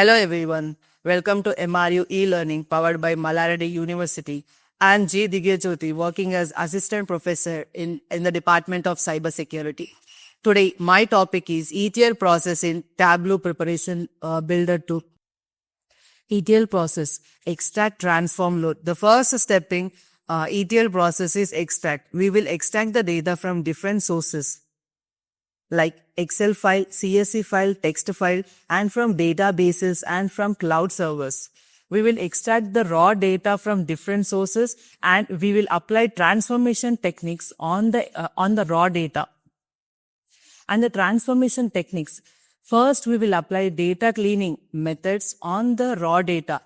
Hello everyone. Welcome to MRU e-learning powered by Malaradi University. I'm G. Digyajyoti, working as assistant professor in the Department of Cybersecurity. Today, my topic is ETL process in Tableau preparation builder 2. ETL process, extract, transform, load. The first step in ETL process is extract. We will extract the data from different sources like Excel file, CSV file, text file, and from databases and from cloud servers. We will extract the raw data from different sources and we will apply transformation techniques on the raw data. And the transformation techniques, first we will apply data cleaning methods on the raw data,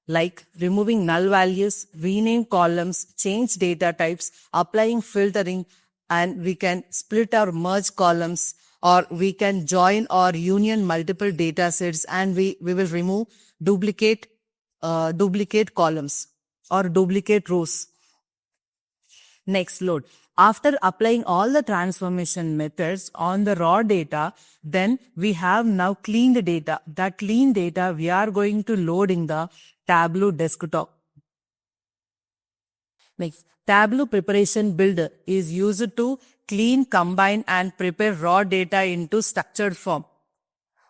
like removing null values, rename columns, change data types, applying filtering, and we can split or merge columns, or we can join or union multiple data sets, and we will remove duplicate columns or duplicate rows. Next, load. After applying all the transformation methods on the raw data, then we have now cleaned data. That clean data we are going to load in the Tableau desktop. Next, Tableau preparation builder is used to clean, combine, and prepare raw data into structured form.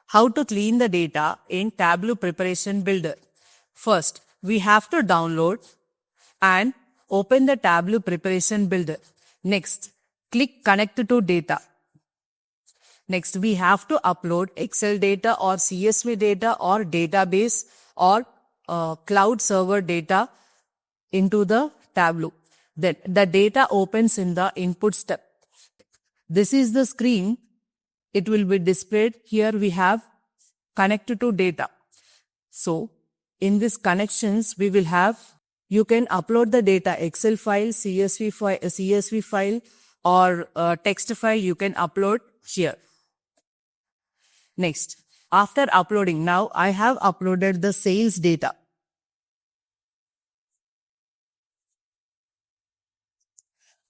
How to clean the data in Tableau preparation builder? First, we have to download and open the Tableau preparation builder. Next, click connect to data. Next, we have to upload Excel data or CSV data or database or cloud server data into the Tableau. Then the data opens in the input step. This is the screen. It will be displayed. Here we have connect to data. So in this connections, we will have, you can upload the data, Excel file, CSV file or text file you can upload here. Next, after uploading, now I have uploaded the sales data.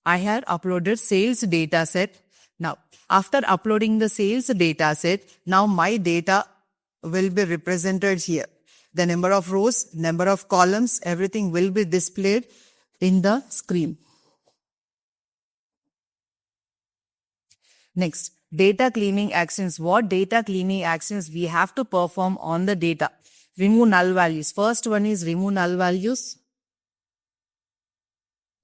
I have uploaded sales data set. Now, after uploading the sales data set, now my data will be represented here. The number of rows, number of columns, everything will be displayed in the screen. Next, data cleaning actions. What data cleaning actions we have to perform on the data? Remove null values. First one is remove null values.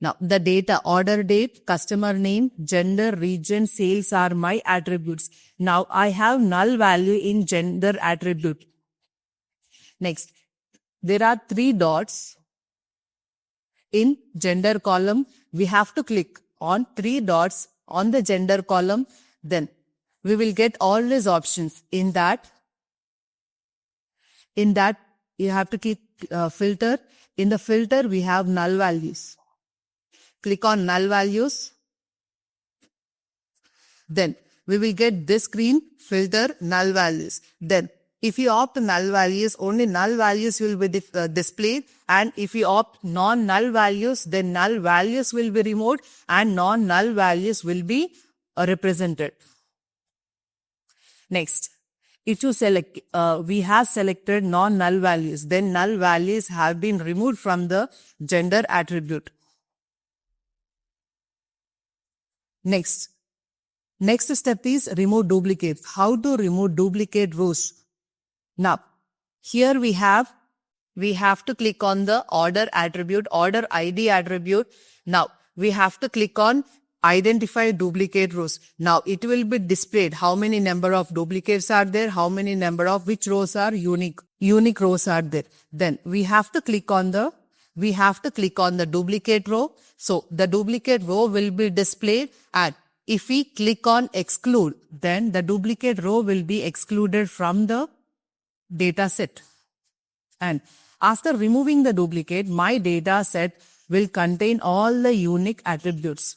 Now, the data, order date, customer name, gender, region, sales are my attributes. Now, I have null value in gender attribute. Next, there are 3 dots in gender column. We have to click on 3 dots on the gender column. Then we will get all these options. In that you have to keep filter. In the filter, we have null values. Click on null values. Then we will get this screen, filter null values. Then if you opt null values, only null values will be displayed. And if you opt non-null values, then null values will be removed and non-null values will be represented. Next, if you select, we have selected non-null values, then null values have been removed from the gender attribute. Next step is remove duplicates. How to remove duplicate rows? Now, here we have to click on the order attribute, order ID attribute. Now, we have to click on identify duplicate rows. Now, it will be displayed how many number of duplicates are there, how many number of which rows are unique rows are there. Then we have to click on the duplicate row. So the duplicate row will be displayed, and if we click on exclude, then the duplicate row will be excluded from the data set. And after removing the duplicate, my data set will contain all the unique attributes.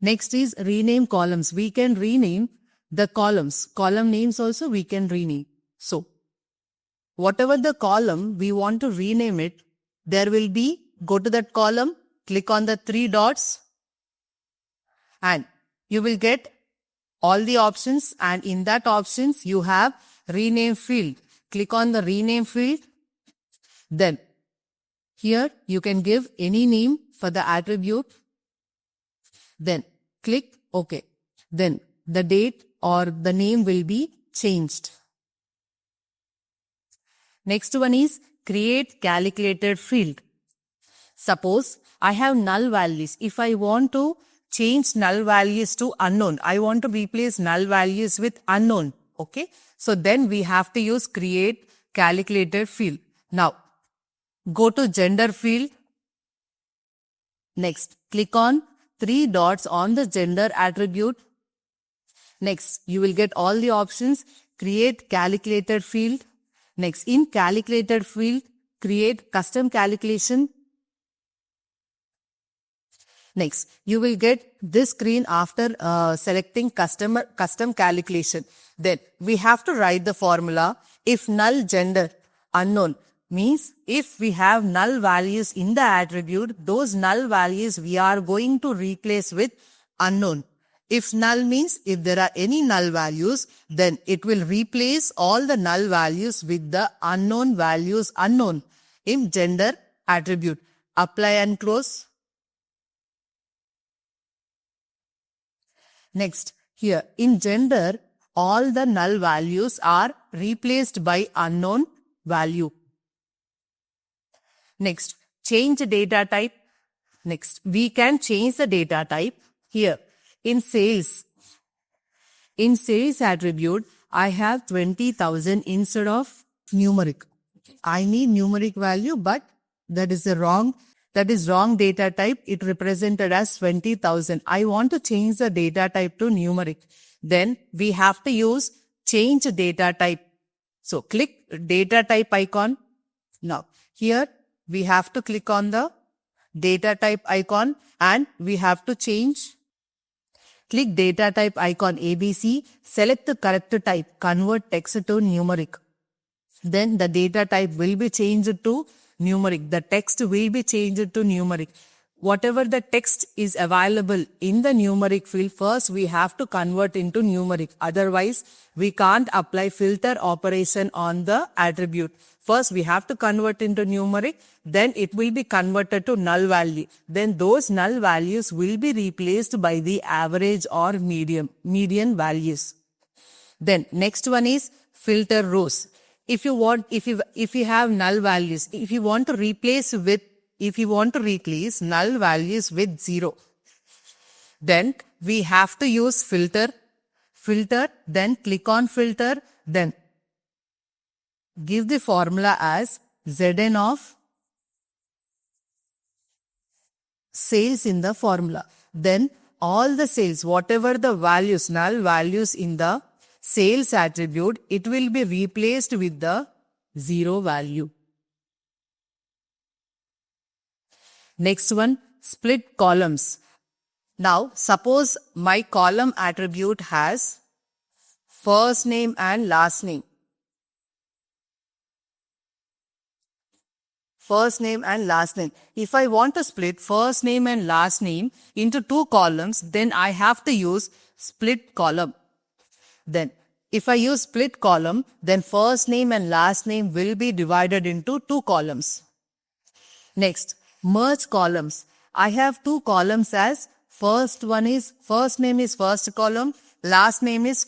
Next is rename columns. We can rename the columns. Column names also we can rename. So whatever the column we want to rename it, there will be, go to that column, click on the 3 dots, and you will get all the options, and in that options you have rename field. Click on the rename field. Then here you can give any name for the attribute. Then click OK. Then the date or the name will be changed. Next one is create calculated field. Suppose I have null values. If I want to change null values to unknown, I want to replace null values with unknown. Okay. So then we have to use create calculated field. Now go to gender field. Next, click on 3 dots on the gender attribute. Next, you will get all the options. Create calculated field. Next, in calculated field, create custom calculation. Next, you will get this screen after selecting custom calculation. Then we have to write the formula. If null gender unknown means if we have null values in the attribute, those null values we are going to replace with unknown. If null means if there are any null values, then it will replace all the null values with the unknown values unknown in gender attribute. Apply and close. Next, here in gender, all the null values are replaced by unknown value. Next, change data type. Next, we can change the data type. Here, in sales attribute, I have 20,000 instead of numeric. I need numeric value, but that is wrong data type. It represented as 20,000. I want to change the data type to numeric. Then we have to use change data type. So click data type icon. Now here we have to click on the data type icon and we have to change. Click data type icon ABC, select the correct type, convert text to numeric. Then the data type will be changed to numeric. The text will be changed to numeric. Whatever the text is available in the numeric field, first we have to convert into numeric. Otherwise, we can't apply filter operation on the attribute. First, we have to convert into numeric, then it will be converted to null value. Then those null values will be replaced by the average or median values. Then next one is filter rows. If you have null values, if you want to replace null values with 0, then we have to use filter, then click on filter, then give the formula as Zn of sales in the formula. Then all the sales, whatever the values, null values in the sales attribute, it will be replaced with the 0 value. Next one, split columns. Now, suppose my column attribute has first name and last name. First name and last name. If I want to split first name and last name into 2 columns, then I have to use split column. Then, if I use split column, then first name and last name will be divided into 2 columns. Next, merge columns. I have 2 columns as first name is first column, last name is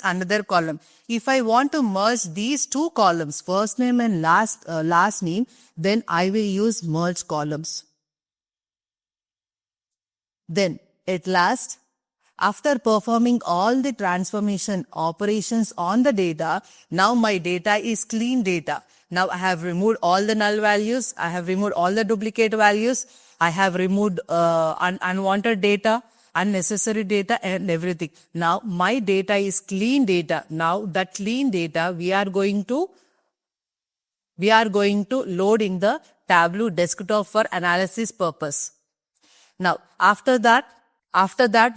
another column. If I want to merge these 2 columns, first name and last name, then I will use merge columns. Then at last, after performing all the transformation operations on the data, now my data is clean data. Now I have removed all the null values, I have removed all the duplicate values, I have removed unwanted data, unnecessary data and everything. Now my data is clean data. Now that clean data we are going to load in the Tableau desktop for analysis purpose. Now after that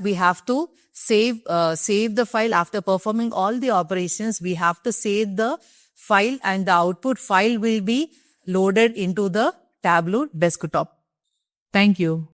we have to save the file. After performing all the operations, we have to save the file and the output file will be loaded into the Tableau desktop. Thank you.